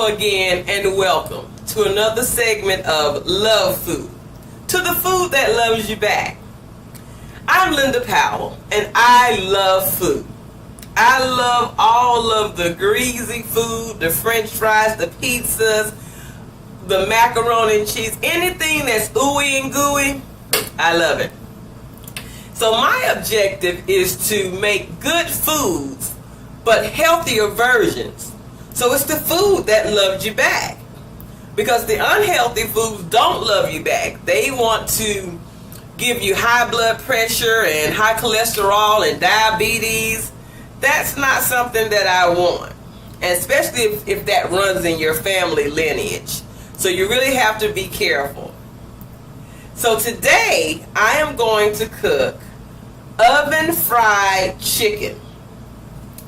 Hello again and welcome to another segment of Love Food, to the food that loves you back. I'm Linda Powell and I love food. I love all of the greasy food, the french fries, the pizzas, the macaroni and cheese, anything that's ooey and gooey, I love it. So my objective is to make good foods, but healthier versions. So it's the food that loves you back. Because the unhealthy foods don't love you back. They want to give you high blood pressure and high cholesterol and diabetes. That's not something that I want. And especially if that runs in your family lineage. So you really have to be careful. So today I am going to cook oven fried chicken.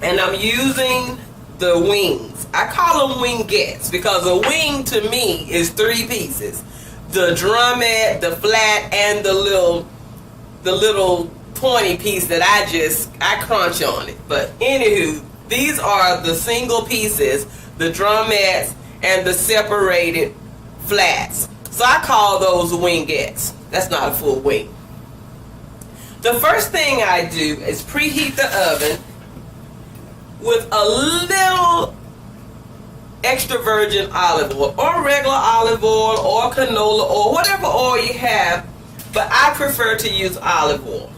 And I'm using the wings. I call them wingettes because a wing to me is three pieces. The drumette, the flat, and the little pointy piece that I crunch on it. But anywho, these are the single pieces, the drumettes and the separated flats. So I call those wingettes. That's not a full wing. The first thing I do is preheat the oven with a little extra virgin olive oil or regular olive oil or canola oil, whatever oil you have, but I prefer to use olive oil.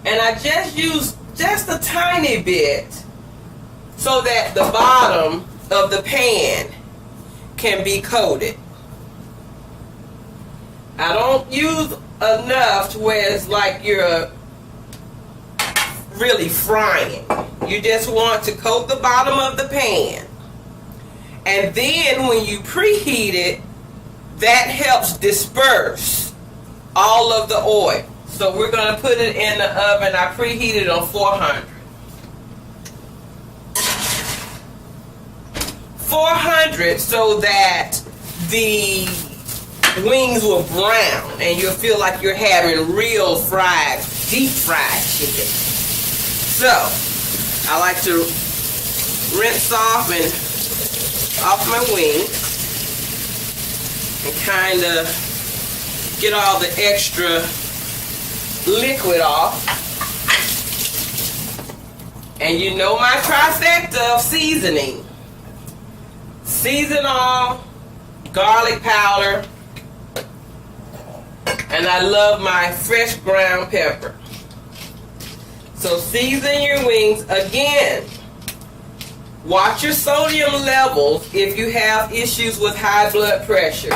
And I just use just a tiny bit so that the bottom of the pan can be coated. I don't use enough to where it's like you're really frying. You just want to coat the bottom of the pan. And then when you preheat it, that helps disperse all of the oil. So we're going to put it in the oven. I preheated on 400. 400 so that the wings will brown and you'll feel like you're having real fried, deep fried chicken. So, I like to rinse off my wings and kind of get all the extra liquid off. And you know my trifecta of seasoning. Season all, garlic powder, and I love my fresh ground pepper. So season your wings. Again, watch your sodium levels if you have issues with high blood pressure.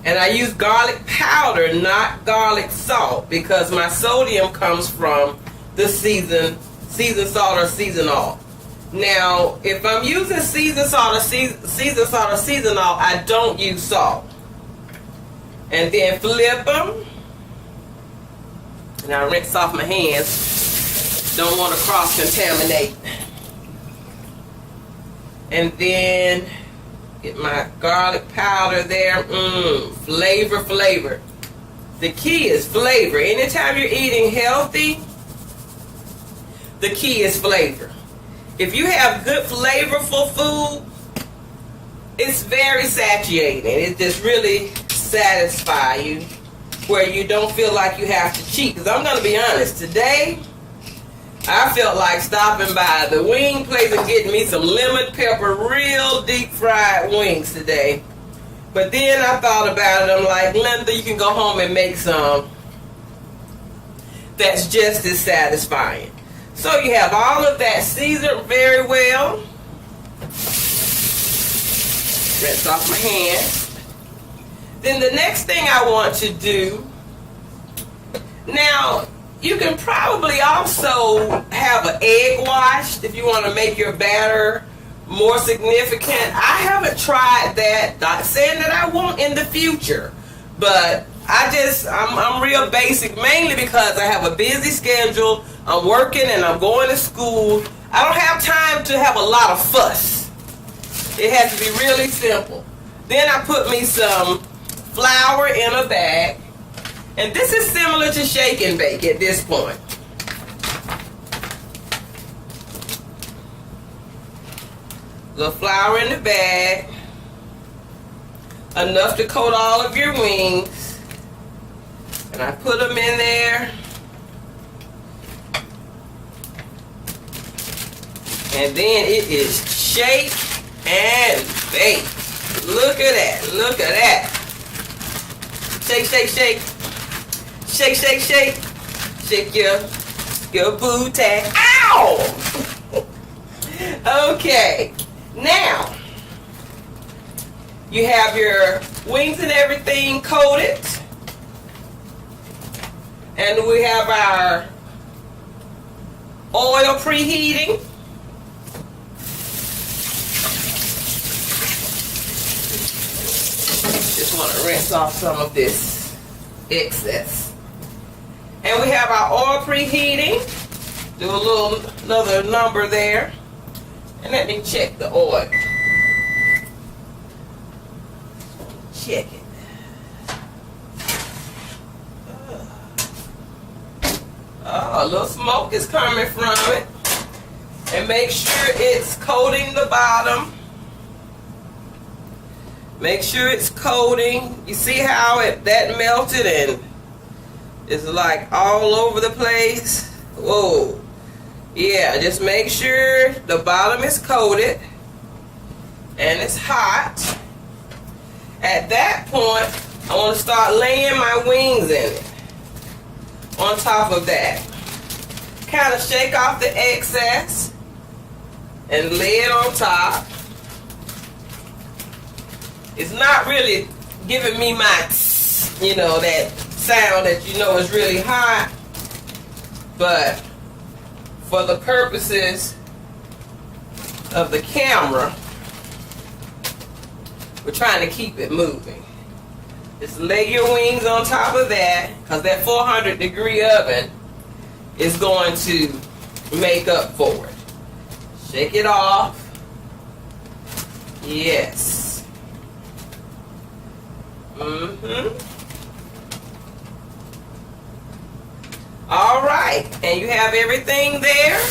And I use garlic powder, not garlic salt, because my sodium comes from the seasoned salt or seasonal. Now, if I'm using seasoned salt or seasonal, I don't use salt. And then flip them. And I rinse off my hands. Don't want to cross-contaminate. And then get my garlic powder there. Flavor. The key is flavor. Anytime you're eating healthy, the key is flavor. If you have good flavorful food, it's very satiating. It just really satisfies you where you don't feel like you have to cheat. Because I'm going to be honest, today I felt like stopping by the wing place and getting me some lemon pepper, real deep fried wings today. But then I thought about it. I'm like, Linda, you can go home and make some that's just as satisfying. So you have all of that seasoned very well. Rinse off my hands. Then the next thing I want to do, now you can probably also have an egg washed if you want to make your batter more significant. I haven't tried that, not saying that I won't in the future, but I'm real basic, mainly because I have a busy schedule. I'm working and I'm going to school. I don't have time to have a lot of fuss. It has to be really simple. Then I put me some flour in a bag. And this is similar to shake and bake at this point. A little flour in the bag. Enough to coat all of your wings. And I put them in there. And then it is shake and bake. Look at that. Look at that. Shake, shake, shake. Shake, shake, shake. Shake your booty. Ow! Okay. Now, you have your wings and everything coated. And we have our oil preheating. Just want to rinse off some of this excess. And we have our oil preheating. Do another number there. And let me check the oil. Check it. Oh, a little smoke is coming from it. And make sure it's coating the bottom. Make sure it's coating. You see how that melted and it's like all over the place? Whoa. Yeah, just make sure the bottom is coated and it's hot. At that point, I want to start laying my wings in it. On top of that. Kind of shake off the excess and lay it on top. It's not really giving me my, that sound that you know is really hot. But for the purposes of the camera, we're trying to keep it moving. Just lay your wings on top of that, because that 400-degree oven is going to make up for it. Shake it off. Yes. All right, and you have everything there.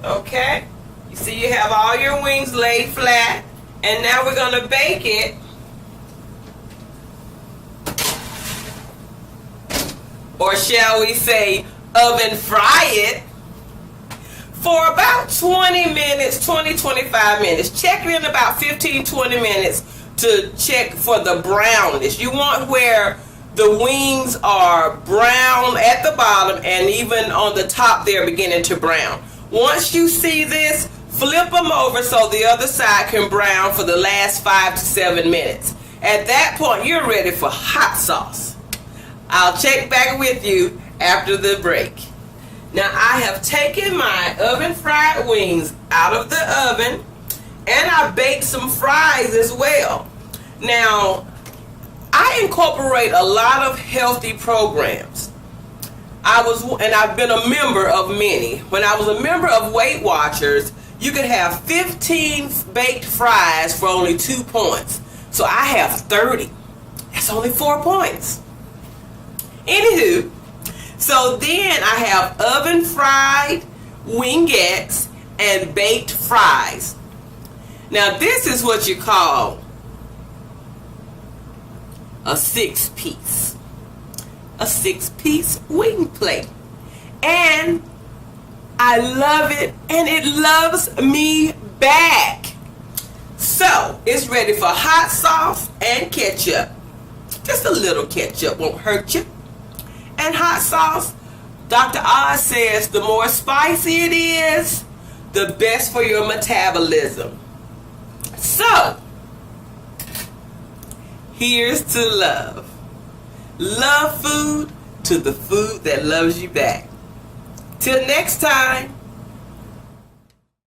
Okay. You see you have all your wings laid flat, and now we're going to bake it or shall we say oven fry it for about 20 minutes, 20-25 minutes. Check it in about 15-20 minutes to check for the brownness. You want where the wings are brown at the bottom and even on the top they're beginning to brown. Once you see this, flip them over so the other side can brown for the last 5 to 7 minutes. At that point, you're ready for hot sauce. I'll check back with you after the break. Now, I have taken my oven fried wings out of the oven, and I baked some fries as well. Now, I incorporate a lot of healthy programs. I've been a member of many. When I was a member of Weight Watchers, you could have 15 baked fries for only 2 points. So I have 30. That's only 4 points. Anywho, so then I have oven fried wingettes and baked fries. Now this is what you call a 6-piece. A 6-piece wing plate. And I love it, and it loves me back. So it's ready for hot sauce and ketchup. Just a little ketchup won't hurt you. And hot sauce, Dr. Oz says the more spicy it is, the best for your metabolism. So here's to love. Love food to the food that loves you back. Till next time,